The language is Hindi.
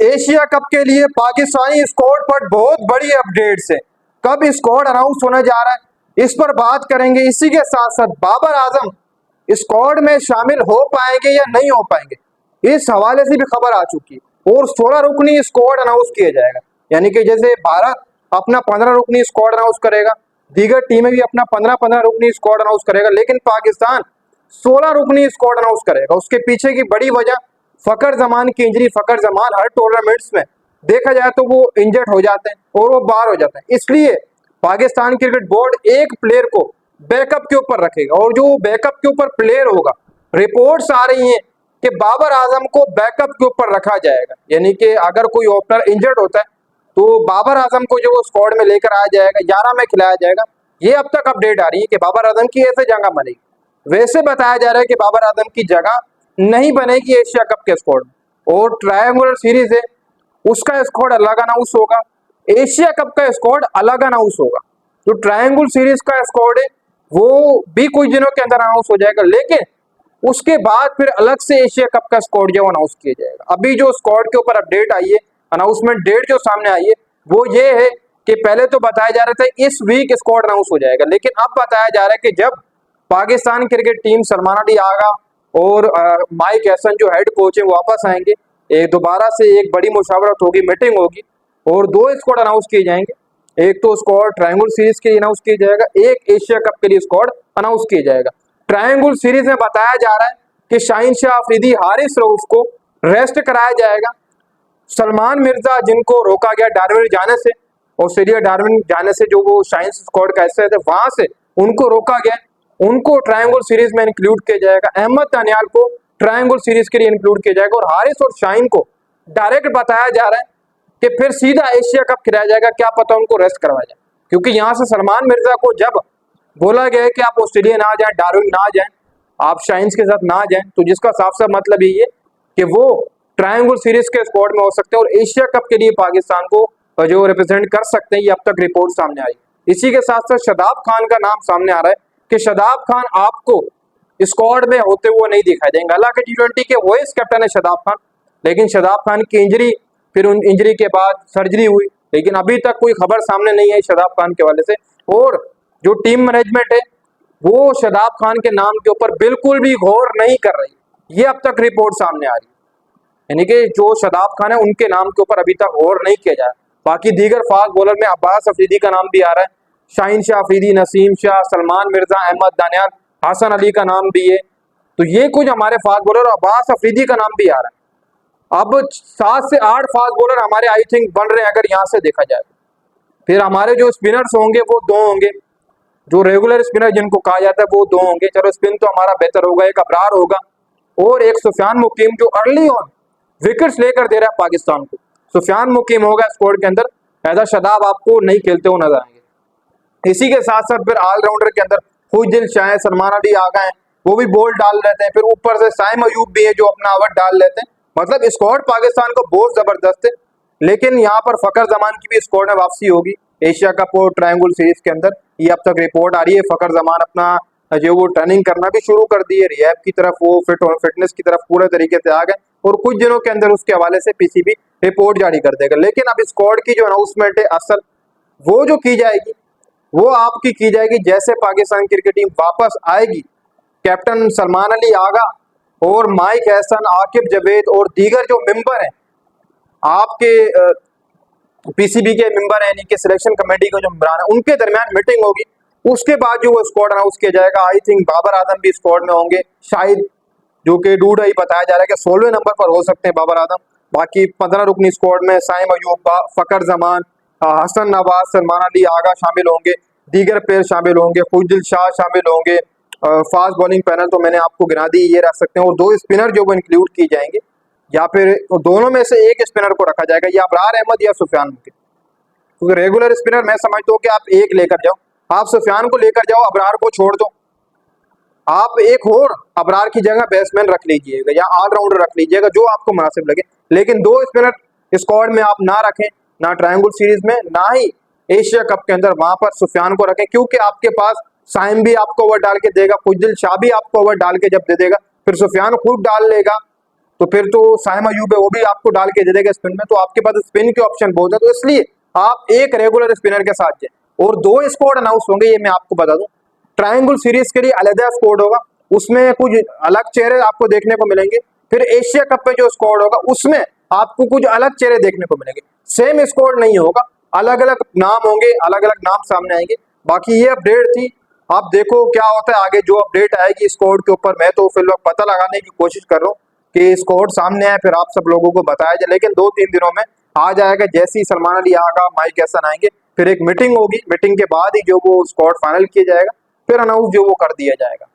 एशिया कप के लिए पाकिस्तानी स्क्वाड पर बहुत बड़ी अपडेट्स है। कब स्क्वाड अनाउंस होने जा रहा है इस पर बात करेंगे। इसी के साथ साथ बाबर आजम स्क्वाड में शामिल हो पाएंगे या नहीं हो पाएंगे, इस हवाले से भी खबर आ चुकी है। और 16 रुकनी स्क्वाड अनाउंस किया जाएगा, यानी कि जैसे भारत अपना 15 रुकनी स्क्वाड अनाउंस करेगा, दीगर टीमें भी अपना 15-15 रुकनी स्क्वाड अनाउंस करेगा, लेकिन पाकिस्तान 16 रुकनी स्क्वाड अनाउंस करेगा। उसके पीछे की बड़ी वजह फकर जमान की इंजरी। फकर जमान हर टूर्नामेंट्स में देखा जाए तो वो इंजर्ड हो जाते हैं और वो बाहर हो जाते हैं, इसलिए पाकिस्तान क्रिकेट बोर्ड एक प्लेयर को बैकअप के ऊपर रखेगा। और जो बैकअप के ऊपर प्लेयर होगा, रिपोर्ट्स आ रही हैं कि बाबर आजम को बैकअप के ऊपर रखा जाएगा, यानी कि अगर कोई ओपनर इंजर्ड होता है तो बाबर आजम को जो स्क्वाड में लेकर आया जाएगा, 11 में खिलाया जाएगा। ये अब तक अपडेट आ रही है कि बाबर आजम की ऐसे जगह बनेगी। वैसे बताया जा रहा है कि बाबर आजम की जगह नहीं बनेगी एशिया कप के स्क्वाड में, और ट्रायंगुलर सीरीज है उसका स्क्वाड अलग अनाउंस होगा, एशिया कप का स्क्वाड अलग अनाउंस होगा। जो ट्रायंगुलर सीरीज का स्क्वाड है वो भी कुछ दिनों के अंदर अनाउंस हो जाएगा, लेकिन उसके बाद फिर अलग से एशिया कप का स्क्वाड जो अनाउंस किया जाएगा। अभी जो स्क्वाड के ऊपर अपडेट आई है, अनाउंसमेंट डेट जो सामने आई है वो ये है कि पहले तो बताया जा रहा था इस वीक स्क्वाड अनाउंस हो जाएगा, लेकिन अब बताया जा रहा है कि जब पाकिस्तान क्रिकेट टीम सलमान अली आगा और माइक हैसन जो हेड कोच है वापस आएंगे, दोबारा से एक बड़ी मुशावरत होगी, मीटिंग होगी और 2 स्क्वाड अनाउंस किए जाएंगे। एक तो स्क्वाड ट्रायंगुलर सीरीज के लिए अनाउंस किया जाएगा, एक एशिया कप के लिए स्क्वाड अनाउंस किया जाएगा। ट्रायंगुलर सीरीज में बताया जा रहा है कि शाहीन शाह अफरीदी, हारिस रऊफ को रेस्ट कराया जाएगा। सलमान मिर्जा जिनको रोका गया डार्विन जाने से, ऑस्ट्रेलिया डार्विन जाने से, जो वो शाहीन स्क्वाड का हिस्सा थे वहां से उनको रोका गया, उनको ट्रायंगुलर सीरीज में इंक्लूड किया जाएगा। अहमद दानियाल को ट्रायंगुलर सीरीज के लिए इंक्लूड किया जाएगा, और हारिस और शाहीन को डायरेक्ट बताया जा रहा है कि फिर सीधा एशिया कप खिलाया जाएगा। क्या पता उनको रेस्ट करवाया जाए, क्योंकि यहाँ से सलमान मिर्जा को जब बोला गया है कि आप ऑस्ट्रेलिया ना जाए, डार्विन ना जाए, आप शाहीन के साथ ना जाए, तो जिसका साफ साफ मतलब यही है कि वो ट्रायंगुलर सीरीज के स्क्वाड में हो सकते हैं और एशिया कप के लिए पाकिस्तान को जो रिप्रेजेंट कर सकते हैं। ये अब तक रिपोर्ट सामने आई। इसी के साथ साथ शादाब खान का नाम सामने आ रहा है कि शादाब खान आपको स्क्वाड में होते हुए नहीं दिखाई देंगे। हालांकि T20 के वाइस कैप्टन है शादाब खान, लेकिन शादाब खान की इंजरी, फिर उन इंजरी के बाद सर्जरी हुई, लेकिन अभी तक कोई खबर सामने नहीं है शादाब खान के हवाले से। और जो टीम मैनेजमेंट है वो शादाब खान के नाम के ऊपर बिल्कुल भी गौर नहीं कर रही, ये अब तक रिपोर्ट सामने आ रही है, यानी कि जो शादाब खान है उनके नाम के ऊपर अभी तक गौर नहीं किया जाए। बाकी दीगर फास्ट बॉलर में अब्बास अफरीदी का नाम भी आ रहा है, शाहीन शाह अफरीदी, नसीम शाह, सलमान मिर्जा, अहमद दानियाल, हसन अली का नाम भी है। तो ये कुछ हमारे फास्ट बॉलर, अब्बास अफरीदी का नाम भी आ रहा है। अब 7 से 8 फास्ट बॉलर हमारे आई थिंक बन रहे हैं अगर यहाँ से देखा जाए। फिर हमारे जो स्पिनर्स होंगे वो 2 होंगे, जो रेगुलर स्पिनर जिनको कहा जाता है वो 2 होंगे। चलो स्पिन तो हमारा बेहतर होगा, एक अबरार होगा और एक सुफियान मुकीम, जो अर्ली ऑन विकेट्स लेकर दे रहा है पाकिस्तान को। सुफियान मुकीम होगा स्क्वाड के अंदर, ऐसा शादाब आपको नहीं खेलते हुए नजर आएंगे। इसी के साथ साथ फिर ऑलराउंडर के अंदर खुदिल शाह, सलमान अली आगा हैं, वो भी बॉल डाल लेते हैं। फिर ऊपर से साइम अयूब भी है जो अपना ओवर डाल लेते हैं। मतलब स्क्वाड पाकिस्तान को बहुत जबरदस्त है, लेकिन यहाँ पर फकर जमान की भी स्क्वाड में वापसी होगी एशिया कप और ट्रायंगुलर सीरीज के अंदर। ये अब तक रिपोर्ट आ रही है। फकर जमान अपना जो वो ट्रेनिंग करना भी शुरू कर दी है, रिहैब की तरफ, वो फिटनेस की तरफ पूरे तरीके से आ गए और कुछ दिनों के अंदर उसके हवाले से पीसीबी रिपोर्ट जारी कर देगा। लेकिन अब स्क्वाड की जो अनाउंसमेंट है असल वो जो की जाएगी वो आपकी की जाएगी जैसे पाकिस्तान क्रिकेट टीम वापस आएगी। कैप्टन सलमान अली आगा और माइक हैसन, आकिब जावेद और दीगर जो मेंबर हैं आपके पीसीबी के मेंबर हैं, यानी कि सिलेक्शन कमेटी के जो मेंबरान हैं, उनके दरमियान मीटिंग होगी। उसके बाद जो वो स्क्वाड अनाउंस किया जाएगा। आई थिंक बाबर आजम भी स्क्वाड में होंगे शायद, जो कि डूडा ही बताया जा रहा है कि 16वें नंबर पर हो सकते हैं बाबर आजम। बाकी 15 रुकनी स्क्वाड में साइम अयूब, फकर जमान, हसन नवाज, सलमान अली आगा शामिल होंगे, दीगर प्लेयर शामिल होंगे, खुदिल शाह शामिल होंगे। फास्ट बॉलिंग पैनल तो मैंने आपको गिना दी, ये रख सकते हैं। और 2 स्पिनर जो वो इंक्लूड की जाएंगे, या फिर दोनों में से एक स्पिनर को रखा जाएगा, या अबरार अहमद या सुफियान मुकीम। क्योंकि रेगुलर स्पिनर मैं समझता हूँ कि आप एक लेकर जाओ, आप सुफियान को लेकर जाओ, अबरार को छोड़ दो, आप एक और अबरार की जगह बैट्समैन रख लीजिएगा या ऑलराउंडर रख लीजिएगा, जो आपको मुनासिब लगे। लेकिन 2 स्पिनर स्क्वाड में आप ना रखें, ना ट्रायंगुलर सीरीज में ना ही एशिया कप के अंदर, वहां पर सुफियान को रखें, क्योंकि आपके पास साइम भी आपको ओवर डाल के देगा, खुदिल शाह भी आपको ओवर डाल के जब दे देगा, फिर सुफियान खुद डाल लेगा, तो फिर तो साइम अयूब है वो भी आपको डाल के दे देगा स्पिन में, तो आपके पास स्पिन के ऑप्शन बहुत है, तो इसलिए आप एक रेगुलर स्पिनर के साथ जाए। और 2 स्क्वाड अनाउंस होंगे, ये मैं आपको बता दूं। ट्रायंगल सीरीज के लिए अलग स्क्वाड होगा, उसमें कुछ अलग चेहरे आपको देखने को मिलेंगे। फिर एशिया कप में जो स्क्वाड होगा उसमें आपको कुछ अलग चेहरे देखने को मिलेंगे, सेम स्क्वाड नहीं होगा, अलग अलग नाम होंगे, अलग अलग नाम सामने आएंगे। बाकी ये अपडेट थी, आप देखो क्या होता है आगे जो अपडेट आएगी स्क्वाड के ऊपर। मैं तो फिलहाल पता लगाने की कोशिश कर रहा हूँ कि स्क्वाड सामने आए, फिर आप सब लोगों को बताया जाए, लेकिन 2-3 दिनों में आ जाएगा। जैसे ही सलमान अली आएगा, माइक हसन आएंगे, फिर एक मीटिंग होगी, मीटिंग के बाद ही जो वो स्क्वाड फाइनल किया जाएगा, फिर अनाउंस जो वो कर दिया जाएगा।